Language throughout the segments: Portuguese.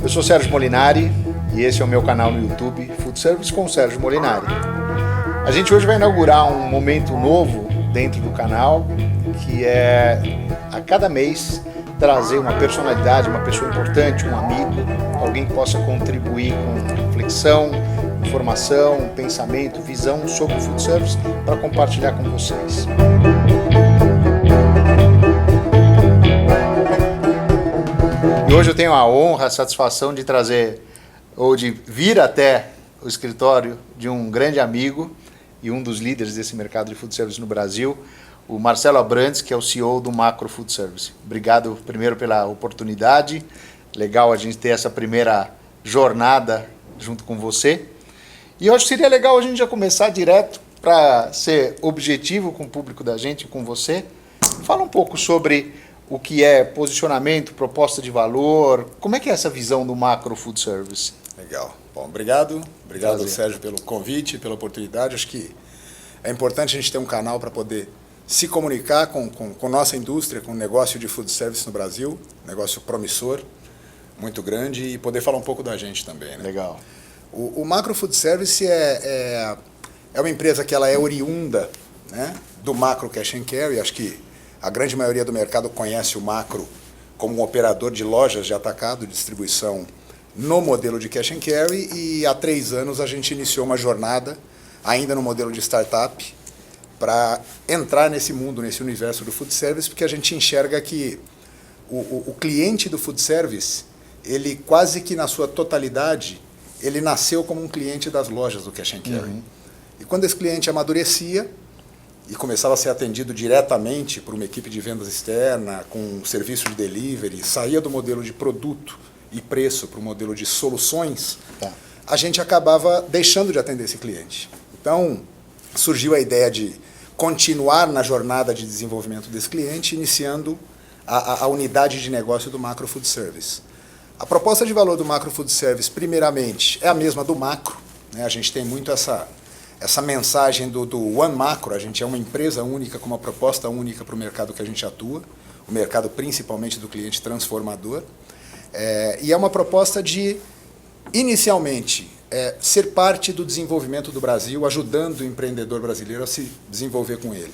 Eu sou Sérgio Molinari e esse é o meu canal no YouTube, Food Service com Sérgio Molinari. A gente hoje vai inaugurar um momento novo dentro do canal, que é a cada mês trazer uma personalidade, uma pessoa importante, um amigo, alguém que possa contribuir com reflexão, informação, pensamento, visão sobre o Food Service para compartilhar com vocês. E hoje eu tenho a honra, a satisfação de trazer, ou de vir até o escritório de um grande amigo e um dos líderes desse mercado de Food Service no Brasil, o Marcelo Abrantes, que é o CEO do Macro Food Service. Obrigado primeiro pela oportunidade, legal a gente ter essa primeira jornada junto com você. E eu acho que seria legal a gente já começar direto para ser objetivo com o público da gente, com você. Fala um pouco sobre o que é posicionamento, proposta de valor, como é que é essa visão do Macro Food Service? Legal. Bom, obrigado Sérgio pelo convite, pela oportunidade. Acho que é importante a gente ter um canal para poder se comunicar com nossa indústria, com o negócio de food service no Brasil, negócio promissor, muito grande, e poder falar um pouco da gente também, né? Legal. O Macro Food Service é uma empresa que ela é oriunda, né, do Macro Cash and Carry. Acho que a grande maioria do mercado conhece o Macro como um operador de lojas de atacado, de distribuição no modelo de Cash and Carry, e há 3 anos a gente iniciou uma jornada, ainda no modelo de startup, para entrar nesse mundo, nesse universo do food service, porque a gente enxerga que o cliente do food service, ele quase que na sua totalidade, ele nasceu como um cliente das lojas do Cash and Carry. Uhum. E quando esse cliente amadurecia e começava a ser atendido diretamente por uma equipe de vendas externa, com serviço de delivery, saía do modelo de produto e preço para o modelo de soluções, a gente acabava deixando de atender esse cliente. Então, surgiu a ideia de continuar na jornada de desenvolvimento desse cliente, iniciando a unidade de negócio do Macro Food Service. A proposta de valor do Macro Food Service, primeiramente, é a mesma do Macro, né? A gente tem muito essa mensagem do One Macro. A gente é uma empresa única, com uma proposta única para o mercado que a gente atua, o mercado principalmente do cliente transformador. E é uma proposta de, inicialmente, ser parte do desenvolvimento do Brasil, ajudando o empreendedor brasileiro a se desenvolver com ele.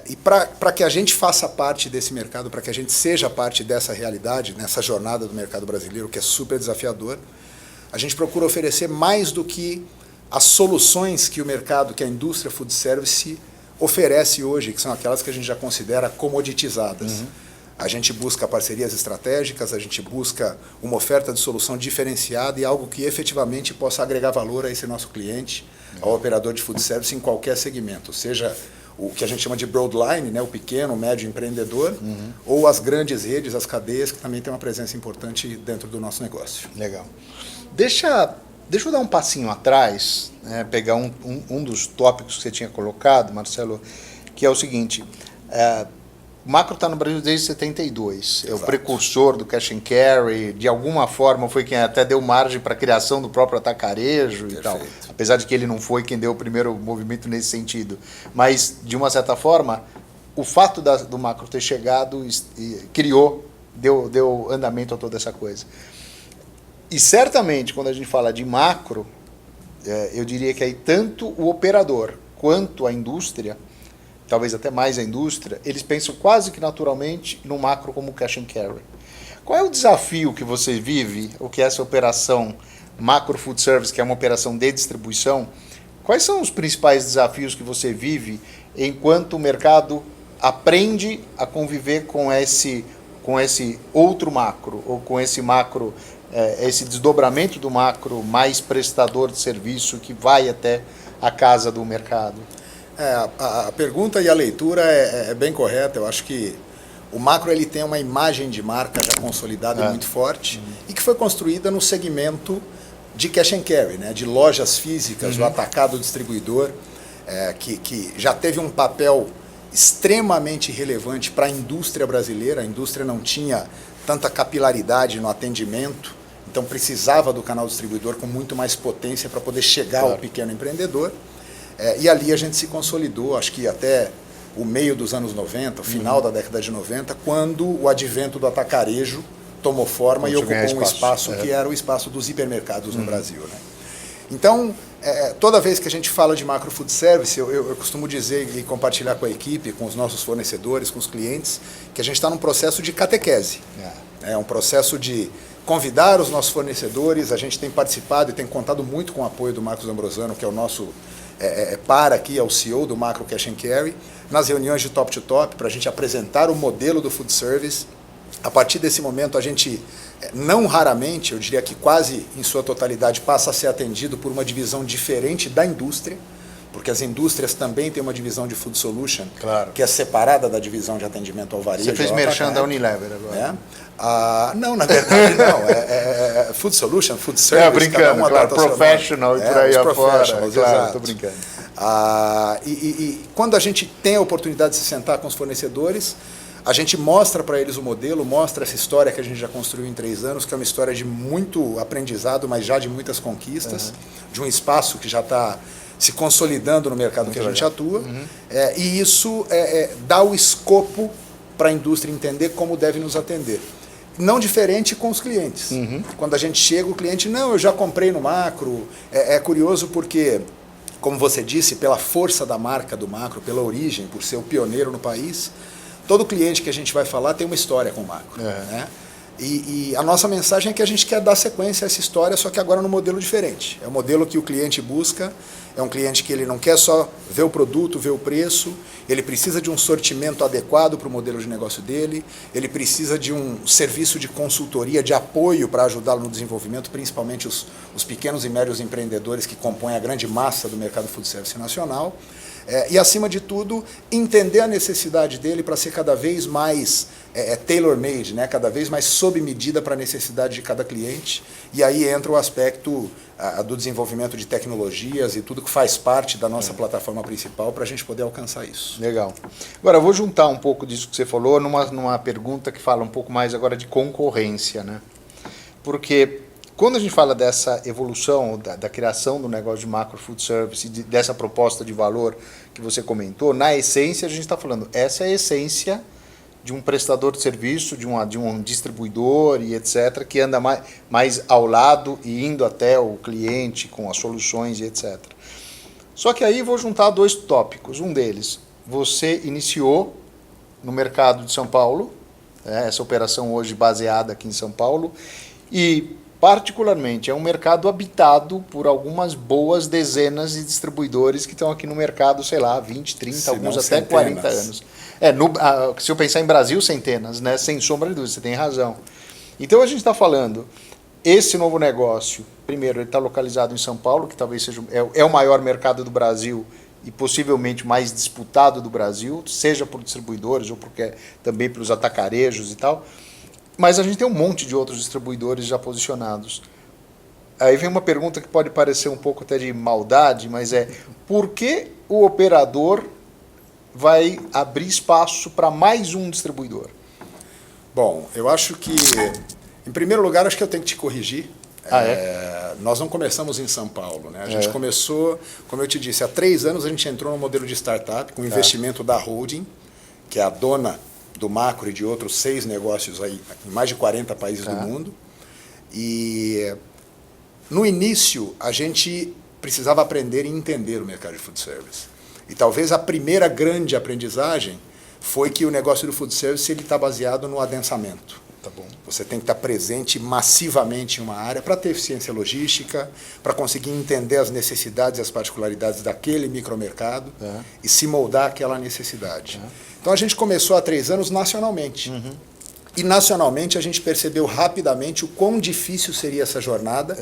E para que a gente faça parte desse mercado, para que a gente seja parte dessa realidade, nessa jornada do mercado brasileiro, que é super desafiador, a gente procura oferecer mais do que as soluções que o mercado, que a indústria food service oferece hoje, que são aquelas que a gente já considera comoditizadas. Uhum. A gente busca parcerias estratégicas, a gente busca uma oferta de solução diferenciada e algo que efetivamente possa agregar valor a esse nosso cliente, ao operador de food service em qualquer segmento, seja o que a gente chama de broadline, né, o pequeno, o médio empreendedor, ou as grandes redes, as cadeias, que também têm uma presença importante dentro do nosso negócio. Legal. Deixa eu dar um passinho atrás, né, pegar um dos tópicos que você tinha colocado, Marcelo, que é o seguinte: o Macro está no Brasil desde 72, é o precursor do Cash and Carry, de alguma forma foi quem até deu margem para a criação do próprio atacarejo. Perfeito. E tal, apesar de que ele não foi quem deu o primeiro movimento nesse sentido. Mas, de uma certa forma, o fato do Macro ter chegado criou, deu andamento a toda essa coisa. E certamente, quando a gente fala de macro, eu diria que aí tanto o operador quanto a indústria, talvez até mais a indústria, eles pensam quase que naturalmente no macro como Cash and Carry. Qual é o desafio que você vive, ou que é essa operação Macro Food Service, que é uma operação de distribuição? Quais são os principais desafios que você vive enquanto o mercado aprende a conviver com esse outro macro, ou com esse macro, esse desdobramento do macro mais prestador de serviço que vai até a casa do mercado? A pergunta e a leitura é bem correta. Eu acho que o Macro ele tem uma imagem de marca já consolidada e muito forte, e que foi construída no segmento de Cash and Carry, né, de lojas físicas, o atacado distribuidor, que já teve um papel extremamente relevante para a indústria brasileira. A indústria não tinha tanta capilaridade no atendimento, então precisava do canal distribuidor com muito mais potência para poder chegar ao pequeno empreendedor. E ali a gente se consolidou, acho que até o meio dos anos 90, o final da década de 90, quando o advento do atacarejo tomou forma e Começou a ganhar ocupou um espaço espaço, que era o espaço dos hipermercados no Brasil, né? Então, toda vez que a gente fala de macro food service, eu costumo dizer e compartilhar com a equipe, com os nossos fornecedores, com os clientes, que a gente está num processo de catequese. É um processo de convidar os nossos fornecedores. A gente tem participado e tem contado muito com o apoio do Marcos Ambrosano, que é o nosso aqui, é o CEO do Macro Cash and Carry, nas reuniões de top to top, para a gente apresentar o modelo do food service. A partir desse momento, a gente, não raramente, eu diria que quase em sua totalidade, passa a ser atendido por uma divisão diferente da indústria, porque as indústrias também têm uma divisão de Food Solution, claro, que é separada da divisão de atendimento ao varejo. Você fez merchan da Unilever agora. Não, na verdade não. Food Solution, Food Service. Brincando, claro, professional e por aí afora. Claro, estou brincando. E quando a gente tem a oportunidade de se sentar com os fornecedores, a gente mostra para eles o modelo, mostra essa história que a gente já construiu em 3 anos, que é uma história de muito aprendizado, mas já de muitas conquistas, de um espaço que já está se consolidando no mercado muito que a gente atua, e isso dá o escopo para a indústria entender como deve nos atender. Não diferente com os clientes. Quando a gente chega, o cliente, não, eu já comprei no Macro. É curioso porque, como você disse, pela força da marca do Macro, pela origem, por ser o pioneiro no país, todo cliente que a gente vai falar tem uma história com o Macro. Né? E a nossa mensagem é que a gente quer dar sequência a essa história, só que agora num modelo diferente. É um modelo que o cliente busca, é um cliente que ele não quer só ver o produto, ver o preço, ele precisa de um sortimento adequado para o modelo de negócio dele, ele precisa de um serviço de consultoria, de apoio para ajudá-lo no desenvolvimento, principalmente os pequenos e médios empreendedores que compõem a grande massa do mercado food service nacional. E, acima de tudo, entender a necessidade dele para ser cada vez mais tailor-made, né? Cada vez mais sob medida para a necessidade de cada cliente. E aí entra o aspecto do desenvolvimento de tecnologias e tudo que faz parte da nossa plataforma principal para a gente poder alcançar isso. Legal. Agora, eu vou juntar um pouco disso que você falou numa pergunta que fala um pouco mais agora de concorrência, né? Porque quando a gente fala dessa evolução, da criação do negócio de macro food service, dessa proposta de valor que você comentou, na essência a gente está falando, essa é a essência de um prestador de serviço, de um distribuidor e etc., que anda mais ao lado e indo até o cliente com as soluções e etc. Só que aí vou juntar 2 tópicos. Um deles, você iniciou no mercado de São Paulo, essa operação hoje baseada aqui em São Paulo, e particularmente é um mercado habitado por algumas boas dezenas de distribuidores que estão aqui no mercado, sei lá, 20, 30, se alguns até centenas. 40 anos. Se eu pensar em Brasil, centenas, né? Sem sombra de dúvida, você tem razão. Então a gente está falando, esse novo negócio, primeiro, ele está localizado em São Paulo, que talvez seja o maior mercado do Brasil e possivelmente mais disputado do Brasil, seja por distribuidores ou porque também pelos atacarejos e tal. Mas a gente tem um monte de outros distribuidores já posicionados. Aí vem uma pergunta que pode parecer um pouco até de maldade, mas por que o operador vai abrir espaço para mais um distribuidor? Bom, eu acho que, em primeiro lugar, acho que eu tenho que te corrigir. Nós não começamos em São Paulo, né? A gente começou, como eu te disse, há 3 anos a gente entrou no modelo de startup, com investimento da holding, que é a dona do Macro e de outros 6 negócios aí, em mais de 40 países do mundo. E no início a gente precisava aprender e entender o mercado de food service. E talvez a primeira grande aprendizagem foi que o negócio do food service está baseado no adensamento. Tá bom. Você tem que estar presente massivamente em uma área para ter eficiência logística, para conseguir entender as necessidades e as particularidades daquele micromercado e se moldar àquela necessidade. Então a gente começou há 3 anos nacionalmente. E nacionalmente a gente percebeu rapidamente o quão difícil seria essa jornada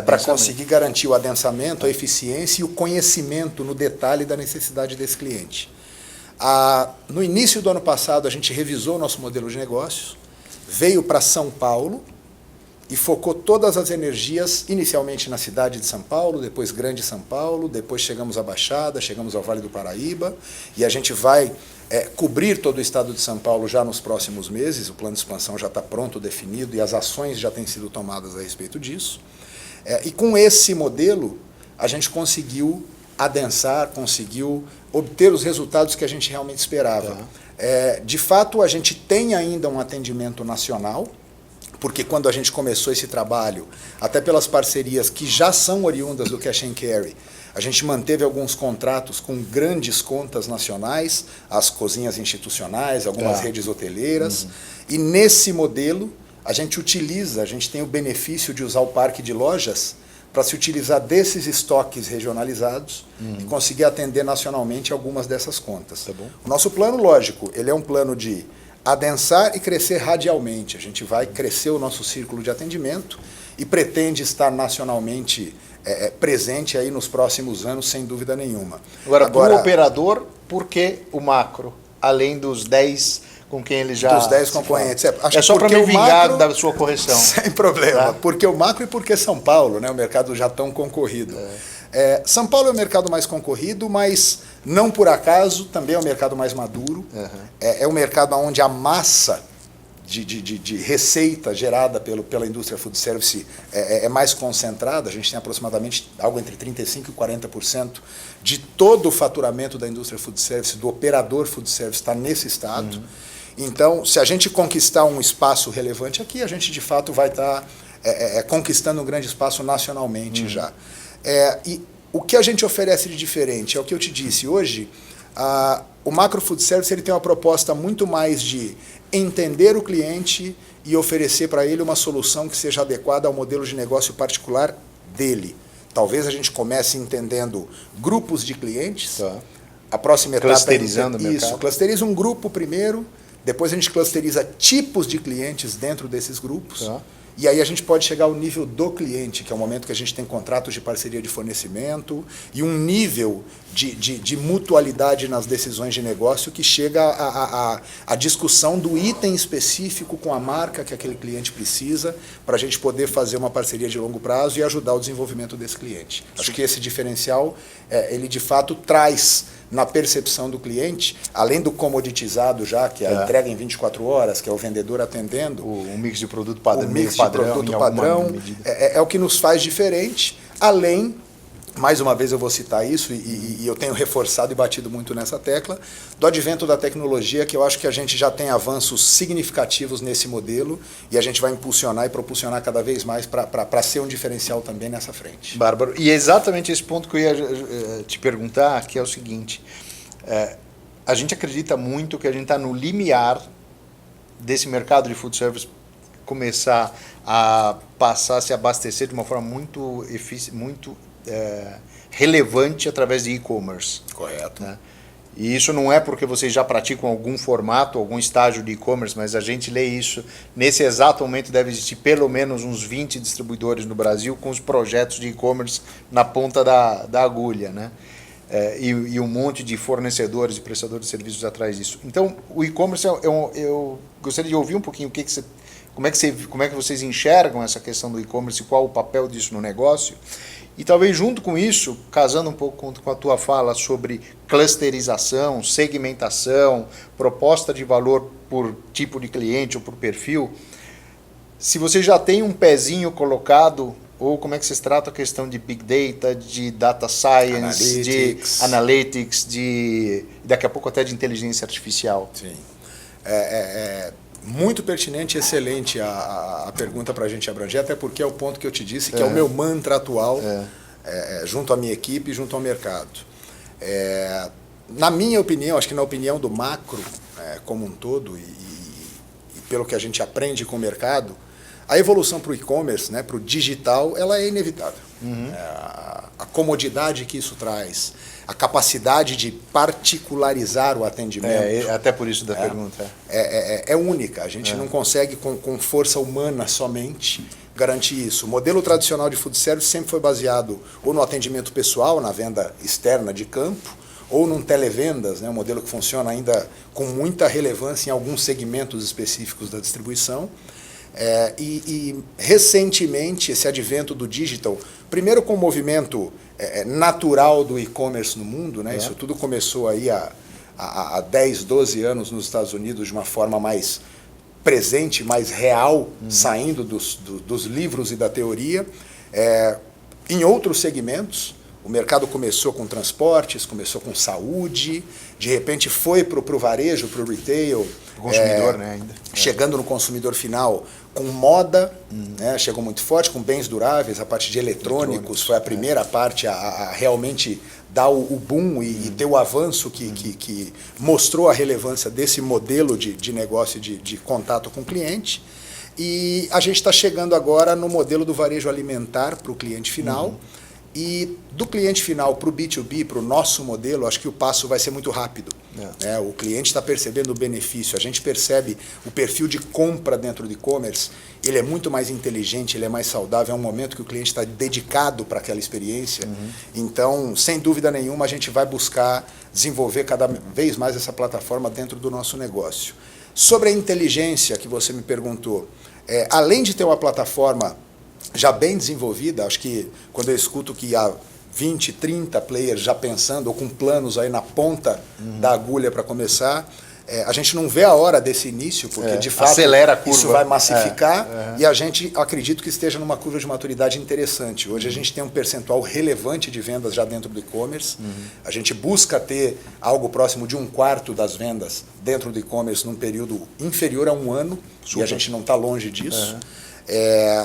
para conseguir garantir o adensamento, a eficiência e o conhecimento no detalhe da necessidade desse cliente. No início do ano passado a gente revisou o nosso modelo de negócios, veio para São Paulo e focou todas as energias inicialmente na cidade de São Paulo, depois Grande São Paulo, depois chegamos à Baixada, chegamos ao Vale do Paraíba e a gente vai cobrir todo o estado de São Paulo já nos próximos meses. O plano de expansão já está pronto, definido e as ações já têm sido tomadas a respeito disso. E com esse modelo a gente conseguiu adensar, conseguiu obter os resultados que a gente realmente esperava. De fato, a gente tem ainda um atendimento nacional, porque quando a gente começou esse trabalho, até pelas parcerias que já são oriundas do Cash and Carry, a gente manteve alguns contratos com grandes contas nacionais, as cozinhas institucionais, algumas redes hoteleiras, e nesse modelo a gente tem o benefício de usar o parque de lojas para se utilizar desses estoques regionalizados e conseguir atender nacionalmente algumas dessas contas. Tá bom. O nosso plano, lógico, ele é um plano de adensar e crescer radialmente. A gente vai crescer o nosso círculo de atendimento e pretende estar nacionalmente presente aí nos próximos anos, sem dúvida nenhuma. Agora, para o operador, por que o macro? Além dos 10 com quem ele já... Dos 10 concorrentes. É só para me vingar da sua correção. Sem problema. Tá? Porque o macro e porque São Paulo, né? O mercado já tão concorrido. São Paulo é o mercado mais concorrido, mas não por acaso também é o mercado mais maduro. É um mercado onde a massa de receita gerada pela indústria food service é mais concentrada. A gente tem aproximadamente algo entre 35% e 40% de todo o faturamento da indústria food service, do operador food service, está nesse estado. Então, se a gente conquistar um espaço relevante aqui, a gente de fato vai estar conquistando um grande espaço nacionalmente já. E o que a gente oferece de diferente é o que eu te disse hoje. O macro food service ele tem uma proposta muito mais de entender o cliente e oferecer para ele uma solução que seja adequada ao modelo de negócio particular dele. Talvez a gente comece entendendo grupos de clientes. A próxima etapa clusterizando o mercado. Isso, clusteriza um grupo primeiro, depois a gente clusteriza tipos de clientes dentro desses grupos. E aí a gente pode chegar ao nível do cliente, que é o momento que a gente tem contratos de parceria de fornecimento e um nível de mutualidade nas decisões de negócio que chega à discussão do item específico com a marca que aquele cliente precisa para a gente poder fazer uma parceria de longo prazo e ajudar o desenvolvimento desse cliente. Acho que esse diferencial, ele de fato traz na percepção do cliente, além do comoditizado já, que é a entrega em 24 horas, que é o vendedor atendendo. O mix de produto padrão. O mix de produto padrão é o que nos faz diferente, além, mais uma vez eu vou citar isso, e eu tenho reforçado e batido muito nessa tecla, do advento da tecnologia, que eu acho que a gente já tem avanços significativos nesse modelo, e a gente vai impulsionar e propulsionar cada vez mais para ser um diferencial também nessa frente. Bárbaro. E é exatamente esse ponto que eu ia te perguntar, que é o seguinte, a gente acredita muito que a gente está no limiar desse mercado de food service começar a passar a se abastecer de uma forma muito relevante através de e-commerce. Correto. Né? E isso não é porque vocês já praticam algum formato, algum estágio de e-commerce, mas a gente lê isso. Nesse exato momento deve existir pelo menos uns 20 distribuidores no Brasil com os projetos de e-commerce na ponta da agulha, né? E um monte de fornecedores e prestadores de serviços atrás disso. Então, o e-commerce, eu gostaria de ouvir um pouquinho como é que vocês enxergam essa questão do e-commerce e qual o papel disso no negócio. E talvez junto com isso, casando um pouco com a tua fala sobre clusterização, segmentação, proposta de valor por tipo de cliente ou por perfil, se você já tem um pezinho colocado, ou como é que vocês tratam a questão de Big Data, de Data Science, de Analytics, daqui a pouco até de inteligência artificial? Sim. Muito pertinente e excelente a pergunta para a gente abranger, até porque é o ponto que eu te disse, que é o meu mantra atual, junto à minha equipe e junto ao mercado. Na minha opinião, acho que na opinião do macro como um todo, e pelo que a gente aprende com o mercado, a evolução para o e-commerce, né, para o digital, ela é inevitável. A comodidade que isso traz, a capacidade de particularizar o atendimento. Até por isso da pergunta. É única. A gente não consegue, com força humana somente, garantir isso. O modelo tradicional de food service sempre foi baseado ou no atendimento pessoal, na venda externa de campo, ou num televendas, né, um modelo que funciona ainda com muita relevância em alguns segmentos específicos da distribuição. E recentemente, esse advento do digital, primeiro com o movimento natural do e-commerce no mundo, né? Isso tudo começou aí há 10, 12 anos nos Estados Unidos de uma forma mais presente, mais real, saindo dos livros e da teoria. Em outros segmentos, O mercado começou com transportes, começou com saúde, de repente foi para o varejo, para o retail. O consumidor, né, ainda. Chegando no consumidor final com moda, né, chegou muito forte, com bens duráveis, a parte de eletrônicos foi a primeira parte a realmente dar o boom e ter o avanço que mostrou a relevância desse modelo de negócio de contato com o cliente. E a gente está chegando agora no modelo do varejo alimentar para o cliente final. E do cliente final para o B2B, para o nosso modelo, acho que o passo vai ser muito rápido. O cliente está percebendo o benefício, a gente percebe o perfil de compra dentro do e-commerce, ele é muito mais inteligente, ele é mais saudável, é um momento que o cliente está dedicado para aquela experiência. Então, sem dúvida nenhuma, a gente vai buscar desenvolver cada vez mais essa plataforma dentro do nosso negócio. Sobre a inteligência que você me perguntou, além de ter uma plataforma já bem desenvolvida, acho que quando eu escuto que há 20, 30 players já pensando ou com planos aí na ponta da agulha para começar, a gente não vê a hora desse início, porque de fato acelera a curva. Isso vai massificar e a gente acredito que esteja numa curva de maturidade interessante. Hoje a gente tem um percentual relevante de vendas já dentro do e-commerce, a gente busca ter algo próximo de 1/4 das vendas dentro do e-commerce num período inferior a 1 ano, e a gente não está longe disso.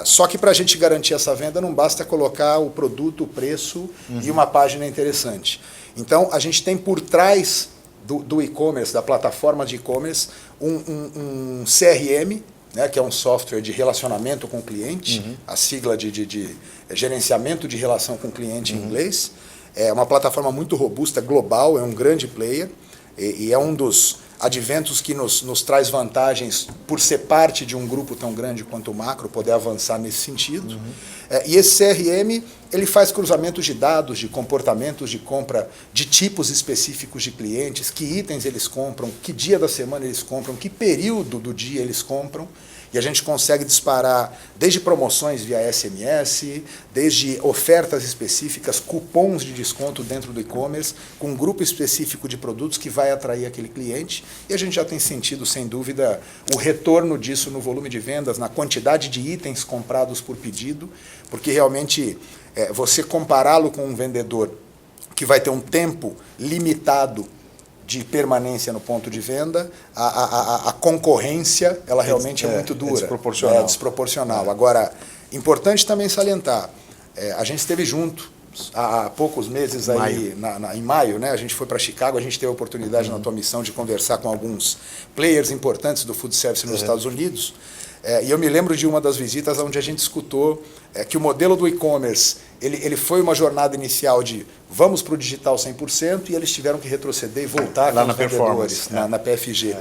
Só que para a gente garantir essa venda não basta colocar o produto, o preço e uma página interessante. Então a gente tem por trás do e-commerce, da plataforma de e-commerce, um CRM, né, que é um software de relacionamento com o cliente, a sigla de gerenciamento de relação com o cliente em inglês. É uma plataforma muito robusta, global, é um grande player e é um dos adventos que nos traz vantagens por ser parte de um grupo tão grande quanto o Macro, poder avançar nesse sentido. E esse CRM, ele faz cruzamentos de dados, de comportamentos de compra, de tipos específicos de clientes, que itens eles compram, que dia da semana eles compram, que período do dia eles compram. E a gente consegue disparar desde promoções via SMS, desde ofertas específicas, cupons de desconto dentro do e-commerce, com um grupo específico de produtos que vai atrair aquele cliente. E a gente já tem sentido, sem dúvida, o retorno disso no volume de vendas, na quantidade de itens comprados por pedido, porque realmente você compará-lo com um vendedor que vai ter um tempo limitado de permanência no ponto de venda, a concorrência ela realmente é muito dura. Desproporcional. Desproporcional. Agora, importante também salientar, a gente esteve junto há poucos meses aí, em maio, né? A gente foi para Chicago, a gente teve a oportunidade na tua missão de conversar com alguns players importantes do food service nos Estados Unidos. E eu me lembro de uma das visitas onde a gente escutou que o modelo do e-commerce ele foi uma jornada inicial de vamos para o digital 100% e eles tiveram que retroceder e voltar lá com os vendedores, na PFG.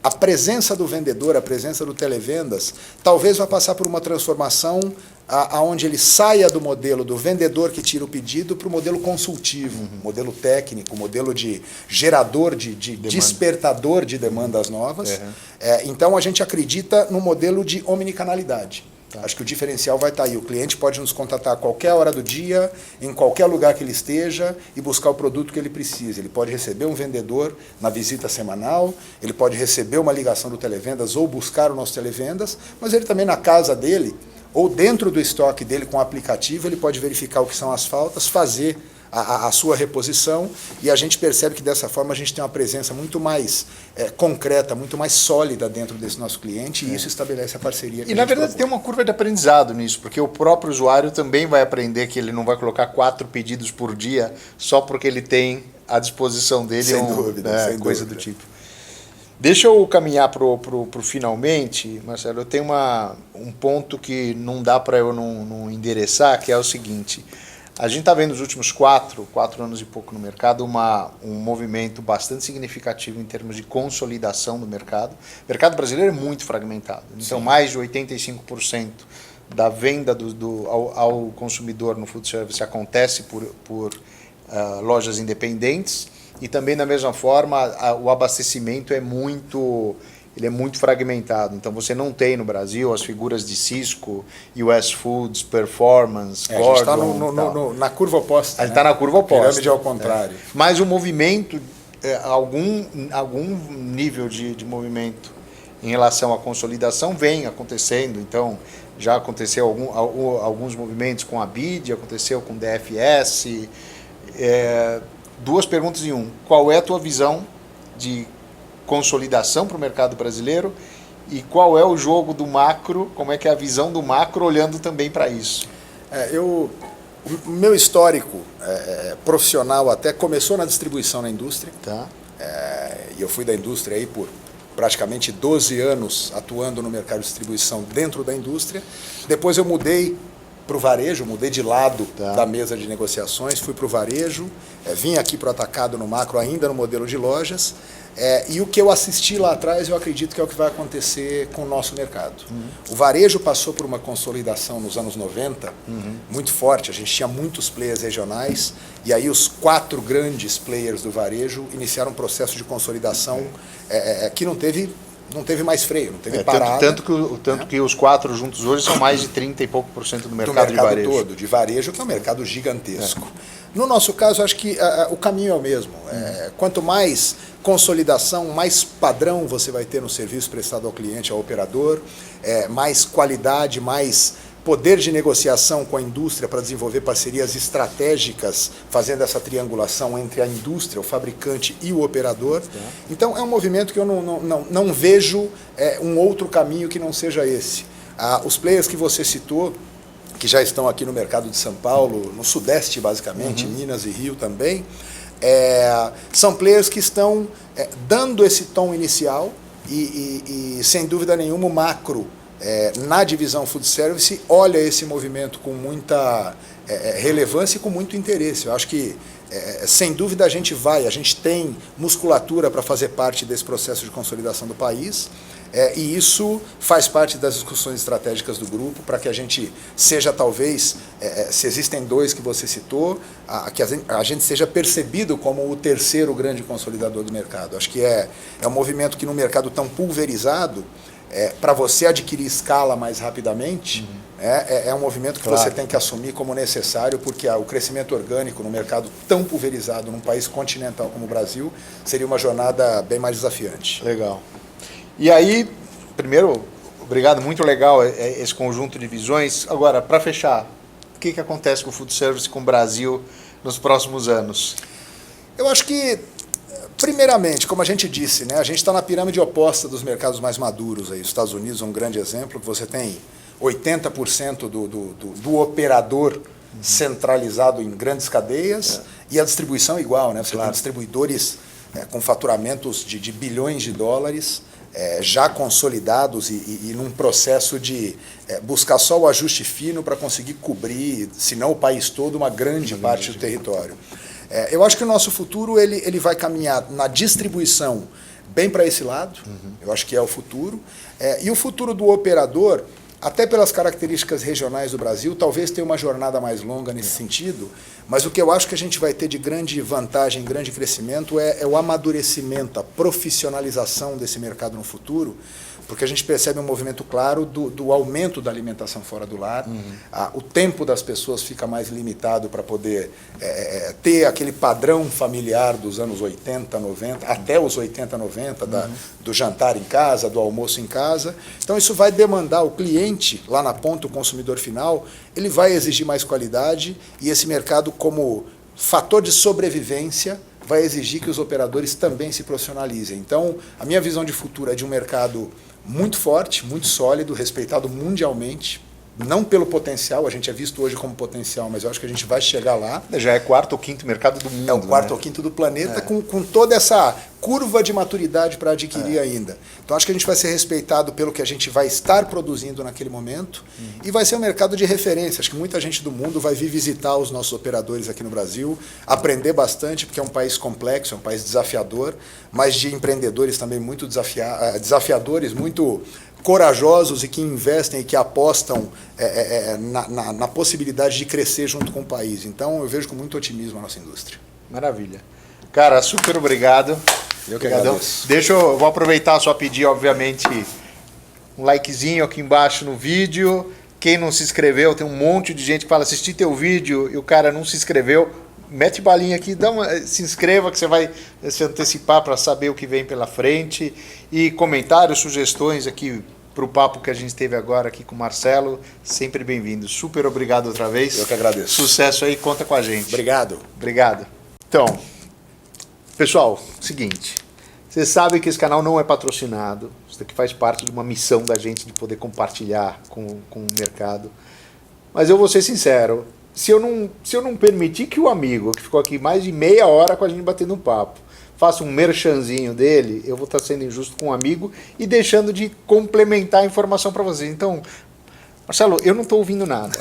A presença do vendedor, a presença do televendas, talvez vá passar por uma transformação aonde ele saia do modelo do vendedor que tira o pedido para o modelo consultivo, modelo técnico, modelo de gerador, de despertador de demandas novas. Então a gente acredita no modelo de omnicanalidade. Acho que o diferencial vai estar aí. O cliente pode nos contatar a qualquer hora do dia, em qualquer lugar que ele esteja e buscar o produto que ele precisa. Ele pode receber um vendedor na visita semanal, ele pode receber uma ligação do televendas ou buscar o nosso televendas, mas ele também na casa dele ou dentro do estoque dele com o aplicativo, ele pode verificar o que são as faltas, fazer a sua reposição, e a gente percebe que dessa forma a gente tem uma presença muito mais concreta, muito mais sólida dentro desse nosso cliente, e isso estabelece a parceria. E na verdade tem uma curva de aprendizado nisso, porque o próprio usuário também vai aprender que ele não vai colocar 4 pedidos por dia só porque ele tem à disposição dele sem dúvida, coisa do tipo. Deixa eu caminhar pro finalmente, Marcelo. Eu tenho um ponto que não dá para eu não endereçar, que é o seguinte. A gente está vendo nos últimos 4 anos e pouco no mercado um movimento bastante significativo em termos de consolidação do mercado. O mercado brasileiro é muito fragmentado. Então, mais de 85% da venda ao consumidor no food service acontece por lojas independentes. E também, da mesma forma, o abastecimento é muito fragmentado. Então, você não tem no Brasil as figuras de Cisco, US Foods, Performance, Gordon. A gente está na curva oposta. A gente está na curva oposta. Pirâmide ao contrário. Mas o movimento, algum nível de movimento em relação à consolidação vem acontecendo. Então, já aconteceu alguns movimentos com a BID, aconteceu com o DFS. Duas perguntas em um. Qual é a tua visão de consolidação para o mercado brasileiro? E qual é o jogo do macro, como é que é a visão do macro olhando também para isso? O meu histórico profissional até começou na distribuição na indústria. Tá. E eu fui da indústria aí por praticamente 12 anos atuando no mercado de distribuição dentro da indústria. Depois eu mudei para o varejo, mudei de lado da mesa de negociações, fui para o varejo, vim aqui para o atacado no macro ainda no modelo de lojas. E o que eu assisti lá atrás, eu acredito que é o que vai acontecer com o nosso mercado. O varejo passou por uma consolidação nos anos 90, muito forte. A gente tinha muitos players regionais, e aí os 4 grandes players do varejo iniciaram um processo de consolidação que não teve mais freio, não teve parada. Tanto que os 4 juntos hoje são mais de 30 e pouco % do mercado de varejo. Todo, de varejo, que é um mercado gigantesco. No nosso caso, acho que o caminho é o mesmo. Quanto mais consolidação, mais padrão você vai ter no serviço prestado ao cliente, ao operador, mais qualidade, mais poder de negociação com a indústria para desenvolver parcerias estratégicas, fazendo essa triangulação entre a indústria, o fabricante e o operador. Então, é um movimento que eu não vejo um outro caminho que não seja esse. Os players que você citou, que já estão aqui no mercado de São Paulo, no Sudeste basicamente, Minas e Rio também, são players que estão dando esse tom inicial e sem dúvida nenhuma o macro na divisão Food Service olha esse movimento com muita relevância e com muito interesse. Eu acho que sem dúvida a gente tem musculatura para fazer parte desse processo de consolidação do país. E isso faz parte das discussões estratégicas do grupo para que a gente seja talvez, se existem 2 que você citou, que a gente seja percebido como o terceiro grande consolidador do mercado. Acho que é um movimento que no mercado tão pulverizado, para você adquirir escala mais rapidamente, é um movimento que você tem que assumir como necessário, porque o crescimento orgânico no mercado tão pulverizado, num país continental como o Brasil, seria uma jornada bem mais desafiante. Legal. E aí, primeiro, obrigado, muito legal esse conjunto de visões. Agora, para fechar, o que acontece com o Food Service, com o Brasil nos próximos anos? Eu acho que, primeiramente, como a gente disse, a gente está na pirâmide oposta dos mercados mais maduros. Aí. Os Estados Unidos é um grande exemplo, que você tem 80% do operador centralizado em grandes cadeias e a distribuição igual. Você tem distribuidores com faturamentos de bilhões de dólares, já consolidados e num processo de buscar só o ajuste fino para conseguir cobrir, se não o país todo, uma grande parte do território. Eu acho que o nosso futuro ele vai caminhar na distribuição bem para esse lado, eu acho que é o futuro. E o futuro do operador, até pelas características regionais do Brasil, talvez tenha uma jornada mais longa nesse sentido, mas o que eu acho que a gente vai ter de grande vantagem, grande crescimento, é o amadurecimento, a profissionalização desse mercado no futuro, porque a gente percebe um movimento claro do aumento da alimentação fora do lar. O tempo das pessoas fica mais limitado para poder ter aquele padrão familiar dos anos 80, 90, até os 80, 90, do jantar em casa, do almoço em casa. Então isso vai demandar o cliente, lá na ponta, o consumidor final, ele vai exigir mais qualidade, e esse mercado, como fator de sobrevivência, vai exigir que os operadores também se profissionalizem. Então, a minha visão de futuro é de um mercado muito forte, muito sólido, respeitado mundialmente, não pelo potencial, a gente é visto hoje como potencial, mas eu acho que a gente vai chegar lá. Já é 4º ou 5º mercado do mundo. É o 4º ou 5º do planeta, com toda essa curva de maturidade para adquirir ainda. Então acho que a gente vai ser respeitado pelo que a gente vai estar produzindo naquele momento, e vai ser um mercado de referência. Acho que muita gente do mundo vai vir visitar os nossos operadores aqui no Brasil, aprender bastante, porque é um país complexo, é um país desafiador, mas de empreendedores também muito desafiadores, muito corajosos e que investem e que apostam na possibilidade de crescer junto com o país. Então eu vejo com muito otimismo a nossa indústria. Maravilha. Cara, super obrigado. Eu que agradeço. Eu vou aproveitar só pedir, obviamente, um likezinho aqui embaixo no vídeo. Quem não se inscreveu, tem um monte de gente que fala assistir teu vídeo e o cara não se inscreveu. mete balinha aqui, se inscreva que você vai se antecipar para saber o que vem pela frente. E comentários, sugestões aqui para o papo que a gente teve agora aqui com o Marcelo, sempre bem-vindo. Super obrigado outra vez. Eu que agradeço. Sucesso aí, conta com a gente. Obrigado. Obrigado. Então, pessoal, seguinte, vocês sabem que esse canal não é patrocinado, isso daqui faz parte de uma missão da gente de poder compartilhar com o mercado. Mas eu vou ser sincero, se eu não permitir que o amigo, que ficou aqui mais de meia hora com a gente batendo um papo, faça um merchanzinho dele, eu vou estar sendo injusto com o amigo e deixando de complementar a informação para vocês. Então, Marcelo, eu não estou ouvindo nada.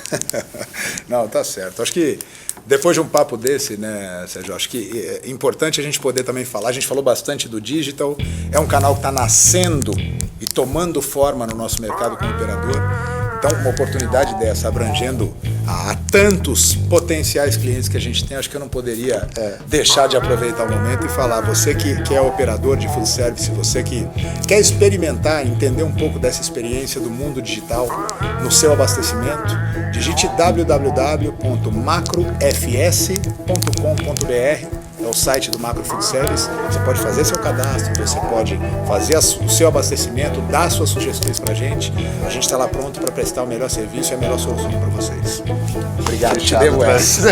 Não, tá certo. Acho que depois de um papo desse, né, Sérgio, acho que é importante a gente poder também falar. A gente falou bastante do digital, é um canal que está nascendo e tomando forma no nosso mercado como operador. Então, uma oportunidade dessa, abrangendo a tantos potenciais clientes que a gente tem, acho que eu não poderia deixar de aproveitar o momento e falar, você que é operador de food service, você que quer experimentar, entender um pouco dessa experiência do mundo digital no seu abastecimento, digite www.macrofs.com.br, é o site do Macro Food Service. Você pode fazer seu cadastro, você pode fazer o seu abastecimento, dar suas sugestões para a gente está lá pronto para prestar o melhor serviço e a melhor solução para vocês. Obrigado, Fechado, te devo essa.